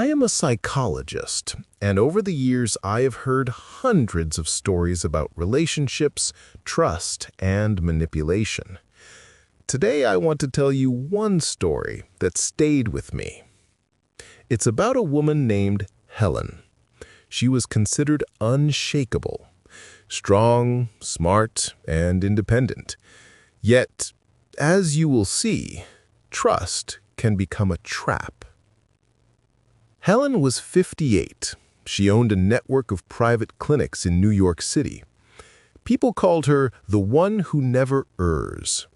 I am a psychologist, and over the years I have heard hundreds of stories about relationships, trust, and manipulation. Today I want to tell you one story that stayed with me. It's about a woman named Helen. She was considered unshakable, strong, smart, and independent. Yet, as you will see, trust can become a trap. Helen was 58. She owned a network of private clinics in New York City. People called her the one who never errs.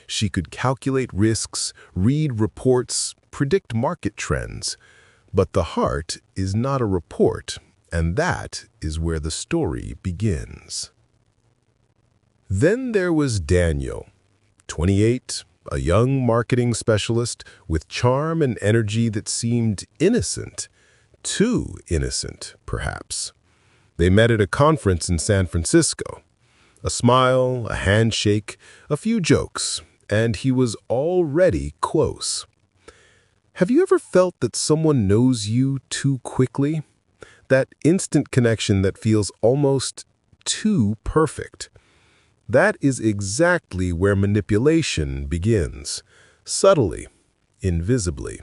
She could calculate risks, read reports, predict market trends. But the heart is not a report, and that is where the story begins. Then there was Daniel, 28, a young marketing specialist with charm and energy that seemed innocent. Too innocent, perhaps. They met at a conference in San Francisco. A smile, a handshake, a few jokes, and he was already close. Have you ever felt that someone knows you too quickly? That instant connection that feels almost too perfect. That is exactly where manipulation begins, subtly, invisibly.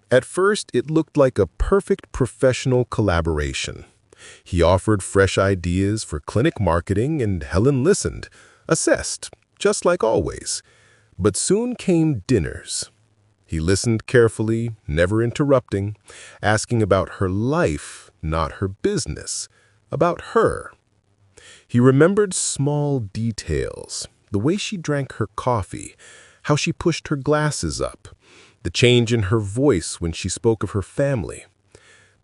At first, it looked like a perfect professional collaboration. He offered fresh ideas for clinic marketing, and Helen listened, assessed, just like always. But soon came dinners. He listened carefully, never interrupting, asking about her life, not her business, about her. He remembered small details, the way she drank her coffee, how she pushed her glasses up, the change in her voice when she spoke of her family.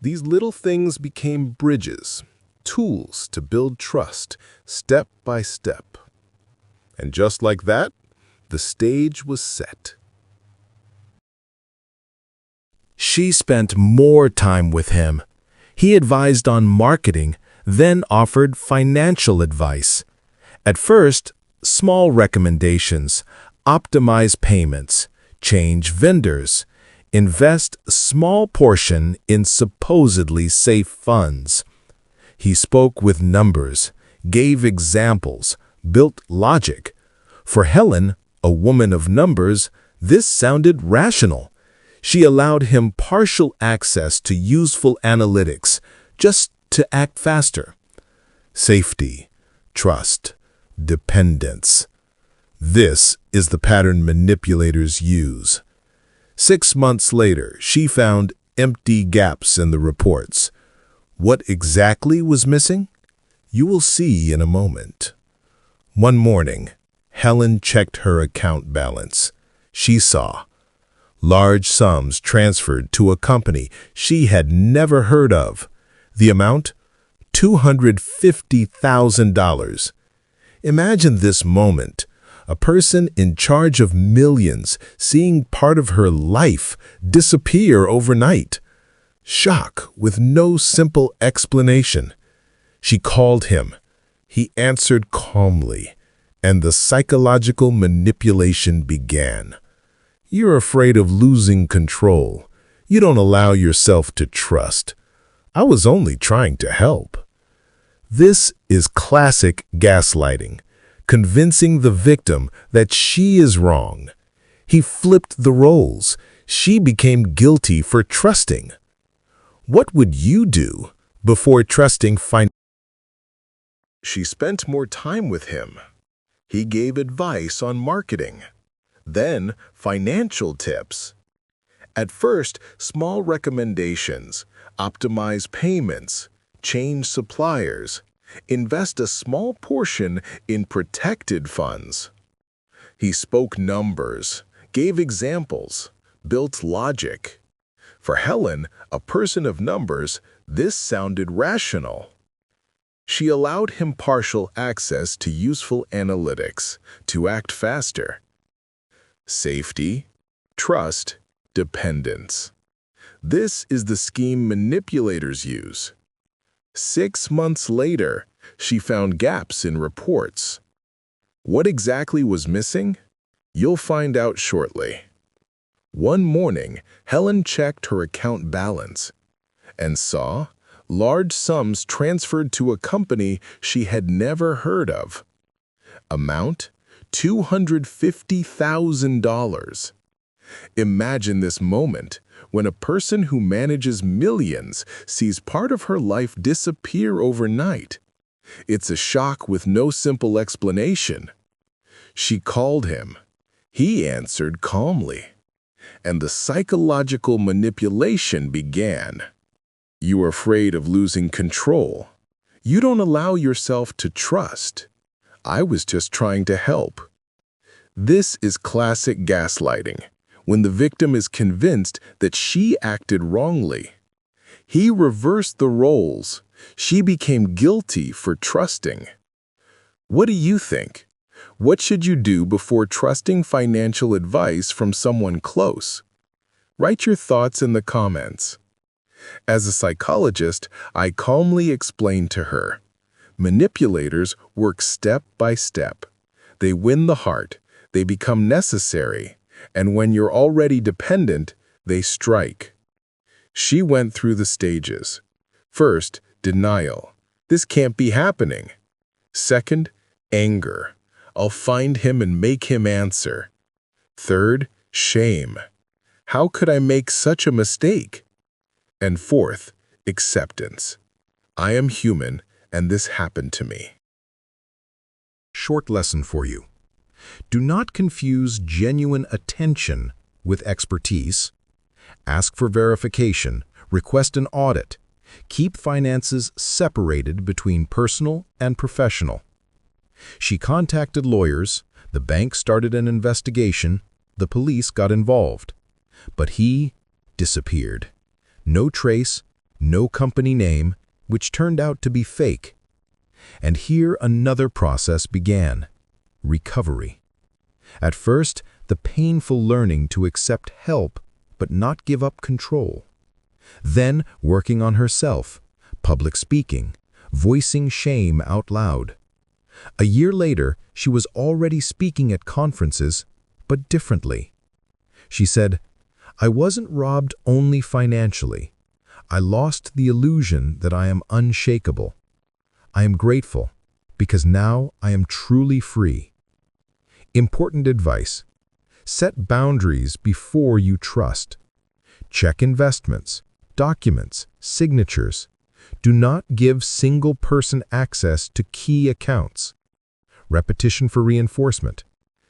These little things became bridges, tools to build trust, step by step. And just like that, the stage was set. She spent more time with him. He advised on marketing, then offered financial advice. At first, small recommendations: optimize payments, change vendors, invest a small portion in supposedly safe funds. He spoke with numbers, gave examples, built logic. For Helen, a woman of numbers, this sounded rational. She allowed him partial access to useful analytics, just to act faster. Safety, trust, dependence. This is the pattern manipulators use. 6 months later, she found empty gaps in the reports. What exactly was missing? You will see in a moment. One morning, Helen checked her account balance. She saw large sums transferred to a company she had never heard of. The amount? $250,000. Imagine this moment. A person in charge of millions seeing part of her life disappear overnight. Shock with no simple explanation. She called him. He answered calmly, and the psychological manipulation began. You're afraid of losing control. You don't allow yourself to trust. I was only trying to help. This is classic gaslighting, convincing the victim that she is wrong. He flipped the roles. She became guilty for trusting. What would you do before trusting financially? She spent more time with him. He gave advice on marketing. Then, financial tips. At first, small recommendations: optimize payments, change suppliers, invest a small portion in protected funds. He spoke numbers, gave examples, built logic. For Helen, a person of numbers, this sounded rational. She allowed him partial access to useful analytics to act faster. Safety, trust, dependence. This is the scheme manipulators use. 6 months later, she found gaps in reports. What exactly was missing? You'll find out shortly. One morning, Helen checked her account balance and saw large sums transferred to a company she had never heard of. Amount: $250,000. Imagine this moment when a person who manages millions sees part of her life disappear overnight. It's a shock with no simple explanation. She called him. He answered calmly, and the psychological manipulation began. You're afraid of losing control. You don't allow yourself to trust. I was just trying to help. This is classic gaslighting, when the victim is convinced that she acted wrongly. He reversed the roles. She became guilty for trusting. What do you think? What should you do before trusting financial advice from someone close? Write your thoughts in the comments. As a psychologist, I calmly explained to her, manipulators work step by step. They win the heart, they become necessary, and when you're already dependent, they strike. She went through the stages. First, denial. This can't be happening. Second, anger. I'll find him and make him answer. Third, shame. How could I make such a mistake? And fourth, acceptance. I am human, and this happened to me. Short lesson for you. Do not confuse genuine attention with expertise. Ask for verification. Request an audit. Keep finances separated between personal and professional. She contacted lawyers, the bank started an investigation, the police got involved. But he disappeared. No trace, no company name, which turned out to be fake. And here another process began: recovery. At first, the painful learning to accept help but not give up control. Then working on herself, public speaking, voicing shame out loud. A year later, she was already speaking at conferences, but differently. She said, "I wasn't robbed only financially. I lost the illusion that I am unshakable. I am grateful, because now I am truly free." Important advice. Set boundaries before you trust. Check investments, documents, signatures. Do not give single-person access to key accounts. Repetition for reinforcement.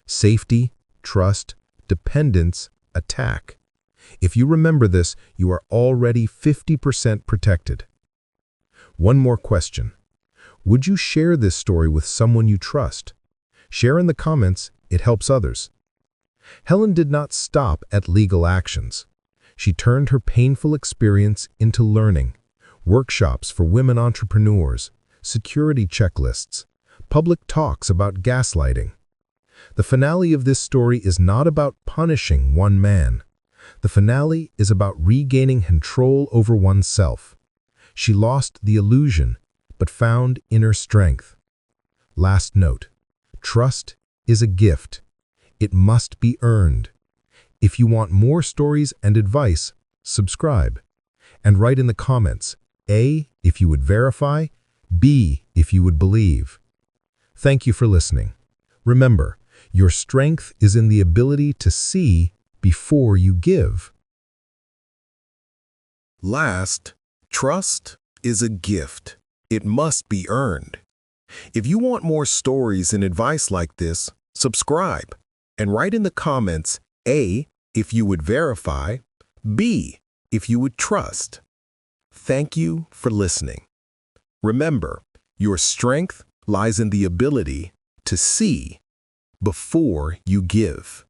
Safety, trust, dependence, attack. If you remember this, you are already 50% protected. One more question. Would you share this story with someone you trust? Share in the comments, it helps others. Helen did not stop at legal actions. She turned her painful experience into learning. Workshops for women entrepreneurs, security checklists, public talks about gaslighting. The finale of this story is not about punishing one man. The finale is about regaining control over oneself. She lost the illusion, but found inner strength. Last note: trust is a gift. It must be earned. If you want more stories and advice, subscribe. And write in the comments, A, if you would verify, B, if you would believe. Thank you for listening. Remember, your strength is in the ability to see before you give. Last, trust is a gift. It must be earned. If you want more stories and advice like this, subscribe and write in the comments, A, if you would verify, B, if you would trust. Thank you for listening. Remember, your strength lies in the ability to see before you give.